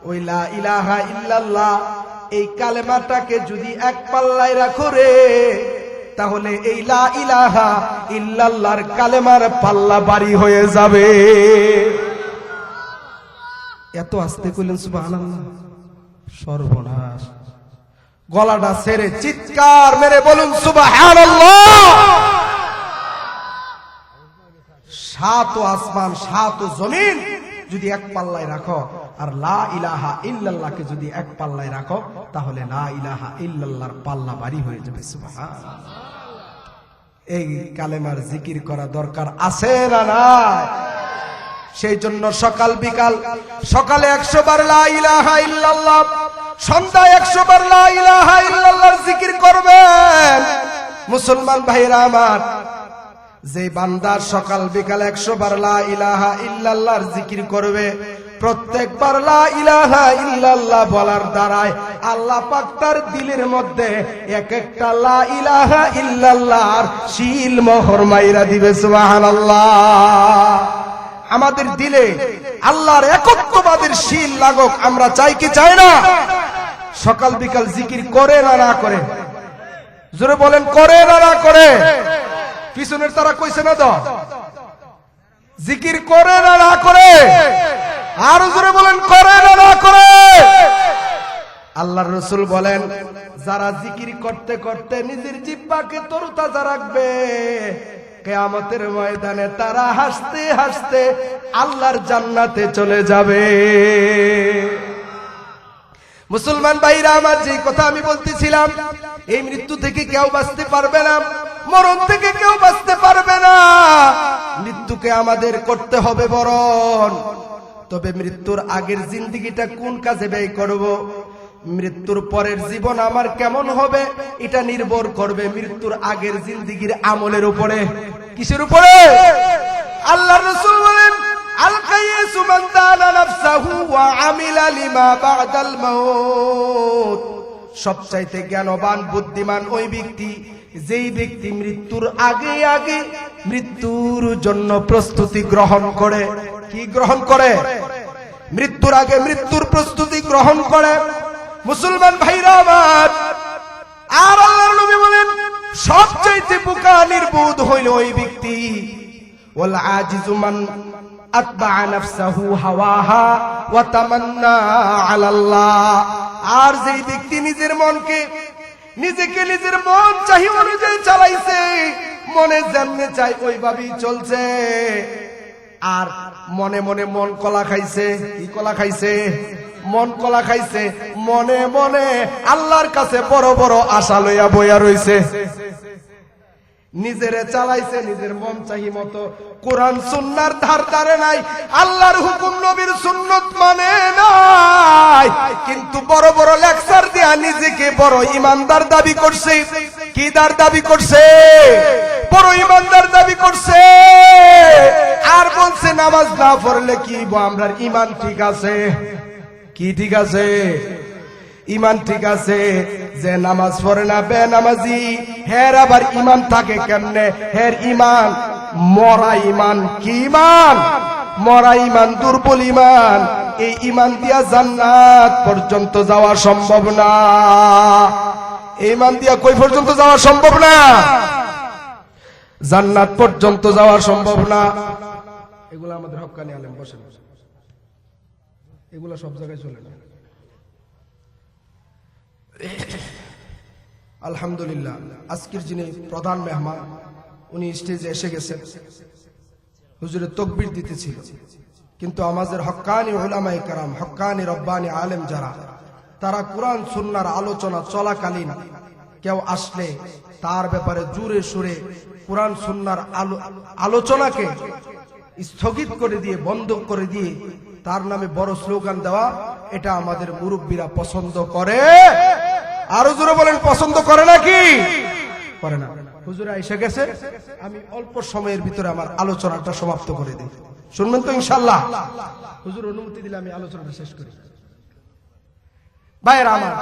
S1: ওই লা ইলাহা ইল্লাল্লাহ এই কালেমাটাকে যদি এক পাল্লায় রাখো রে, তাহলে এই লা ইলাহা ইল্লাল্লাহর কালেমার পাল্লা ভারী হয়ে যাবে। এত আস্তে কইলেন সুবহানাল্লাহ, সর্বনাশ। গলাটা ছেড়ে চিৎকার মেরে বলুন সুবহানাল্লাহ। সাত আসমান সাত জমিন যদি এক পাল্লায় রাখো, আর লা ইলাহা ইল্লাল্লাহকে যদি এক পাল্লায় রাখো, তাহলে লা ইলাহা ইল্লাল্লাহর পাল্লা ভারী হয়ে যাবে। সুবহানাল্লাহ। এই কালেমার জিকির করা দরকার আছে না নাই? সেই জন্য সকাল বিকাল, সকালে 100 বার লা ইলাহা ইল্লাল্লাহ, সন্ধ্যায় 100 বার লা ইলাহা ইল্লাল্লাহর জিকির করবেন। মুসলমান ভাইরা আমার, যে বান্দা সকাল বিকাল 100 বার লা ইলাহা ইল্লাল্লাহর জিকির করবে, প্রত্যেকবার লা ইলাহা ইল্লাল্লাহ বলার দ্বারায় আল্লাহ পাক তার দিলের মধ্যে এক একটা লা ইলাহা ইল্লাল্লাহর শিল মোহর মাইরা দিবে। সুবহানাল্লাহ। আমাদের দিলে আল্লাহর একত্ববাদের শিল লাগুক, আমরা চাই কি চাই না? সকাল বিকাল জিকির করে না না করে? জোরে বলেন, করে না না করে? পিছনের তারা কইছে না তো? জিকির করে না না করে? আর জোরে বলেন, করে না না করে? আল্লাহর রাসূল বলেন, যারা জিকির করতে করতে নিজের জিহ্বাকে তরতাজা রাখবে, কিয়ামতের ময়দানে তারা হাসতে হাসতে আল্লাহর জান্নাতে চলে যাবে। মুসলমান ভাইরা আমার, যে কথা আমি বলতেছিলাম, এই মৃত্যু থেকে কেউ বাঁচতে পারবে না, মরণ থেকে কেউ বাঁচতে পারবে না। মৃত্যুকে আমাদের করতে হবে বরণ, তবে মৃত্যুর আগের জিন্দেগিটা কোন কাজে ব্যয় করব, মৃত্যুর পরের জীবন আমার কেমন হবে এটা নির্ভর করবে মৃত্যুর আগের জিন্দেগির আমলের উপরে। কিসের উপরে? আল্লাহর রাসূল বলেন আল কাইয়িসু মান দানা নাফসাহু ওয়া আমিলা লিমা বা'দাল মাউত। সবচাইতে জ্ঞানবান বুদ্ধিমান ওই ব্যক্তি যেই ব্যক্তি মৃত্যুর আগে আগে মৃত্যুর জন্য প্রস্তুতি গ্রহণ করে। কি গ্রহণ করে? মৃত্যুর আগে মৃত্যুর প্রস্তুতি গ্রহণ করে। মুসলমান ভাইরা আমার, আর আল্লাহর নবী বলেন সবচাইতে বোকা নির্বোধ হইল ওই ব্যক্তি ওয়াল আজিজু মান আতবা নাফসাহু হাওয়াহা ওয়া তামান্না আলাল্লাহ। আর যেই ব্যক্তি নিজের মনকে নিজের মন চাহি অনুযায়ী চালাইছে, মনে যেমনে চাই ওইভাবেই চলছে, আর মনে মনে মন কলা খাইছে। কি কলা খাইছে? মন কলা খাইছে। মনে মনে আল্লাহর কাছে বড় বড় আশা লইয়া বইয়া রইছে। নিজেরে চালাইছে নিজের মন চাহি মতো, কোরআন সুন্নাহর ধার ধারে নাই, আল্লাহর হুকুম নবীর সুন্নত মানে নাই, কিন্তু বড় বড় লেকচার দিয়া নিজেকে বড় ইমানদার দাবি করছে। কি দাবি করছে? বড় ইমানদার দাবি করছে। আর বলছে নামাজ না পড়লে কি আমরা ইমান ঠিক আছে? কি ঠিক আছে? ইমান ঠিক আছে। যে নামাজ পড়ে না বেনামাজি, হের আবার ইমান থাকে কেমনে? হের ইমান মরা ইমান। কি ইমান? মরা ইমান, দুর্বল ইমান। এই ইমান দিয়া জান্নাত পর্যন্ত যাওয়া সম্ভব না। এই ইমান দিয়া কই পর্যন্ত যাওয়া সম্ভব না? জান্নাত পর্যন্ত যাওয়া সম্ভব না। এগুলো আমাদের হক্কানি আলেম বসে, এগুলো সব জায়গায় চলে না। আলহামদুলিল্লাহ, আজকের যিনি প্রধান মেহমান উনি স্টেজে এসে গেছেন, হুজুরে তাকবীর দিতেছিল, কিন্তু আমাদের হক্কানি উলামায়ে কেরাম, হক্কানি রব্বানি আলেম যারা, তারা কোরআন সুন্নাহর আলোচনা চলাকালীন কেউ আসলে তার ব্যাপারে জোরে সুরে কোরআন সুন্নাহর আলোচনাকে স্থগিত করে দিয়ে, বন্ধ করে দিয়ে তার নামে বড় স্লোগান দেওয়া, এটা আমাদের মুরব্বীরা পছন্দ করে। আরো জোরে বলেন, পছন্দ করে নাকি? করে না। হুজুর এসে গেছে, আমি অল্প সময়ের ভিতরে আমার আলোচনাটা সমাপ্ত করে দিই। শুনবেন তো ইনশাআল্লাহ? হুজুর অনুমতি দিলে আমি আলোচনাটা শেষ করি। ভাইয়েরা আমার,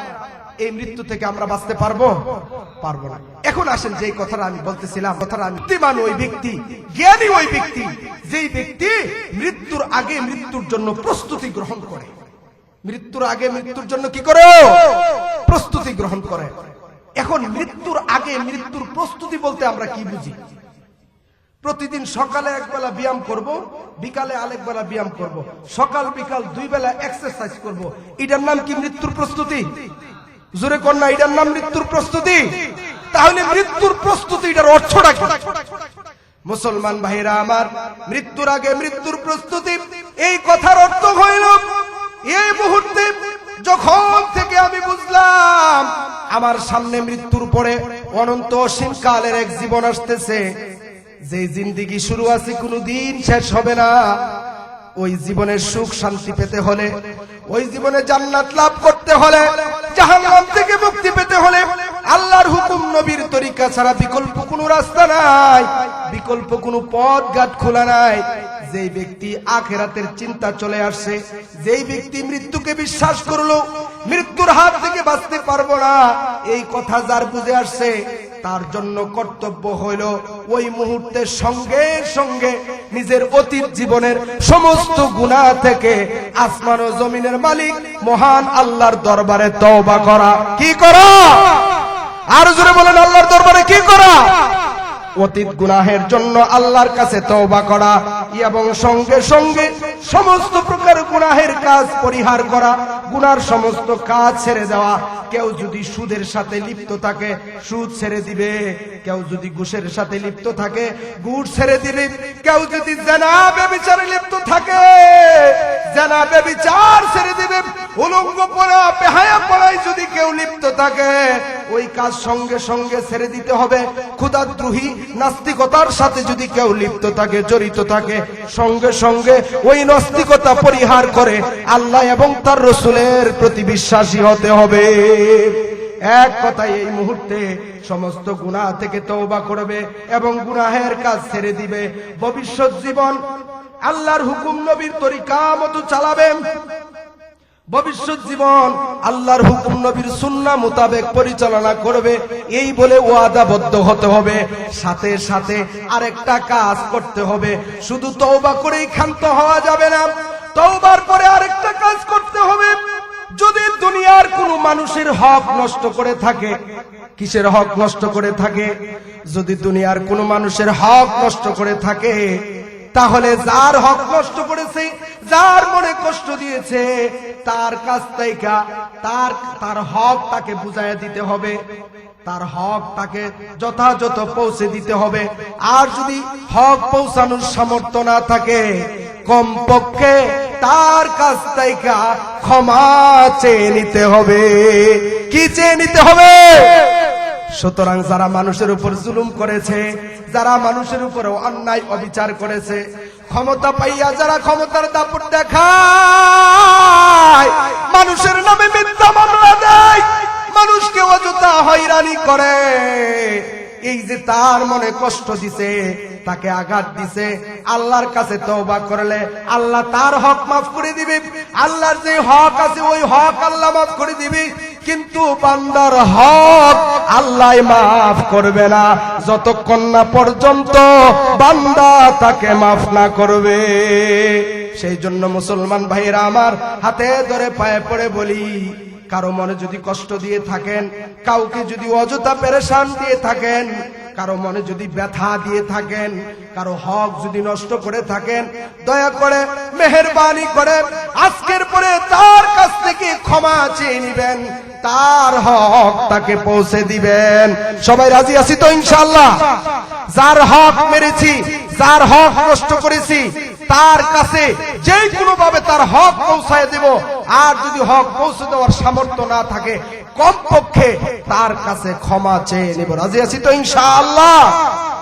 S1: এই মৃত্যু থেকে আমরা বাঁচতে পারবো? পারবো না। এখন আসেন যে কথাটা আমি বলতেছিলাম, কথাটা আমি বুদ্ধিমান ওই ব্যক্তি, জ্ঞানী ওই ব্যক্তি, যেই ব্যক্তি মৃত্যুর আগে মৃত্যুর জন্য প্রস্তুতি গ্রহণ করে। মৃত্যুর আগে মৃত্যুর জন্য কি করে? প্রস্তুতি গ্রহণ করে। এখন মৃত্যুর আগে মৃত্যুর প্রস্তুতি বলতে আমরা কি বুঝি? প্রতিদিন সকালে একবেলা ব্যায়াম করব, বিকালে আরেক বেলা ব্যায়াম করব, সকাল বিকাল দুই বেলা এক্সারসাইজ করব, এটার নাম কি মৃত্যুর প্রস্তুতি? জোরে কন্যা, এটার নাম মৃত্যুর প্রস্তুতি? তাহলে মৃত্যুর প্রস্তুতি, এটার অর্থটা কি? মুসলমান ভাইরা আমার, মৃত্যুর আগে মৃত্যুর প্রস্তুতি, এই কথার অর্থ হইল এই মুহূর্তে যখন থেকে আমি বুঝলাম আমার সামনে মৃত্যুর পরে অনন্ত অসীম কালের এক জীবন আসতেছে, যে জিন্দেগি শুরু আছে কোনদিন শেষ হবে না, ওই জীবনের সুখ শান্তি পেতে হলে, ওই জীবনে জান্নাত লাভ করতে হলে, জাহান্নাম থেকে মুক্তি পেতে হলে আল্লাহর হুকুম নবীর তরিকা ছাড়া বিকল্প কোনো রাস্তা নাই, বিকল্প কোনো পথ ঘাট খোলা নাই। যেই ব্যক্তি আখিরাতের চিন্তা চলে আসছে, যেই ব্যক্তি মৃত্যুকে বিশ্বাস করলো, মৃত্যুর হাত থেকে বাঁচতে পারবো না এই কথা যার বুঝে আসছে, তার জন্য কর্তব্য হইল ওই মুহূর্তের সঙ্গে সঙ্গে নিজের অতীত জীবনের সমস্ত গুনাহ থেকে আসমান ও জমিনের মালিক মহান আল্লাহর দরবারে তওবা করা। কি করা? আর জোরে বলেন, আল্লাহর দরবারে কি করা? অতীত গুনাহের জন্য আল্লাহর কাছে তওবা করা, এবং সঙ্গে সঙ্গে সমস্ত প্রকার গুনাহের কাজ পরিহার করা, গুনার সমস্ত কাজ ছেড়ে দেওয়া। কেউ যদি সুদের সাথে লিপ্ত থাকে সুদ ছেড়ে দিবে, কেউ যদি ঘুষের সাথে লিপ্ত থাকে ঘুষ ছেড়ে দিবে, কেউ যদি জিনা ব্যভিচারে লিপ্ত থাকে জিনা ব্যভিচার ছেড়ে দিবে, উলঙ্গ পরা বেহায়া পরায় যদি কেউ লিপ্ত থাকে ওই কাজ সঙ্গে সঙ্গে ছেড়ে দিতে হবে। খোদাদ্রোহী নাস্তিকতার সাথে যদি কেউ লিপ্ত থাকে, জড়িত থাকে, সঙ্গে সঙ্গে ওই নাস্তিকতা পরিহার করে আল্লাহ এবং তার রাসূলের প্রতি বিশ্বাসী হতে হবে। এক কথায় এই মুহূর্তে সমস্ত গুনাহ থেকে তওবা করবে এবং গুনাহের কাজ ছেড়ে দিবে। ভবিষ্যৎ জীবন আল্লাহর হুকুম নবীর তরিকা মতো চালাবে। ভবিষ্যৎ জীবন আল্লাহর হুকুম নবীর সুন্নাহ মোতাবেক পরিচালনা করবে, এই বলে ওয়াদাবদ্ধ হতে হবে। সাথে সাথে আরেকটা কাজ করতে হবে, শুধু তওবা করেই ক্ষান্ত হওয়া যাবে না, তওবার পরে আরেকটা কাজ করতে হবে। যদি দুনিয়ার কোনো মানুষের হক নষ্ট করে থাকে, কিসের হক নষ্ট করে থাকে? যদি দুনিয়ার কোনো মানুষের হক নষ্ট করে থাকে, তাহলে যার হক নষ্ট করেছে, যার মনে কষ্ট দিয়েছে, তার কাছ থেকে তার হক তাকে বুঝাইয়া দিতে হবে, তার হক তাকে যথাযথ পৌঁছে দিতে হবে। আর যদি হক পৌঁছানোর সামর্থ্য না থাকে, কমপক্ষে তার কাছ থেকে ক্ষমা চেয়ে নিতে হবে। কি চেয়ে নিতে হবে? সুতরাং যারা মানুষের উপর জুলুম করেছে, যারা মানুষের উপর অন্যায় অবিচার করেছে, ক্ষমতা পাইয়া যারা ক্ষমতার দাপট দেখায়, মানুষের নামে মিথ্যা মামলা দেয়, মানুষকে অযথা হয়রানি করে, এই যে তার মনে কষ্ট দিছে, তাকে আঘাত দিছে, আল্লাহর কাছে তওবা করলে আল্লাহ তার হক মাফ করে দিবে। আল্লাহর যে হক আছে ওই হক আল্লাহ মাফ করে দিবে, কিন্তু বান্দার হক আল্লাহ মাফ করবে না যতক্ষণ না পর্যন্ত বান্দা তাকে মাফ না করবে। সেই জন্য মুসলমান ভাইরা আমার, হাতে ধরে পায়ে পড়ে বলি, কারো মনে যদি কষ্ট দিয়ে থাকেন, কাউকে যদি অযথা পেরেশান দিয়ে থাকেন, কারো মনে যদি ব্যথা দিয়ে থাকেন, কারো হক যদি নষ্ট করে থাকেন, দয়া করে মেহেরবানি করে আজকের পরে তার কাছ থেকে ক্ষমা চেয়ে নিবেন, তার হক তাকে পৌঁছে দিবেন। সবাই রাজি আছি তো ইনশাআল্লাহ? যার হক মেরেছি, যার হক নষ্ট করেছি, তার কাছে যে কোনো ভাবে তার হক পৌঁছায় দেব। আর যদি হক পৌঁছে দেওয়ার সামর্থ্য না থাকে, কমপক্ষে তার কাছে ক্ষমা চেয়ে নেব। রাজি আছি তো ইনশাআল্লাহ?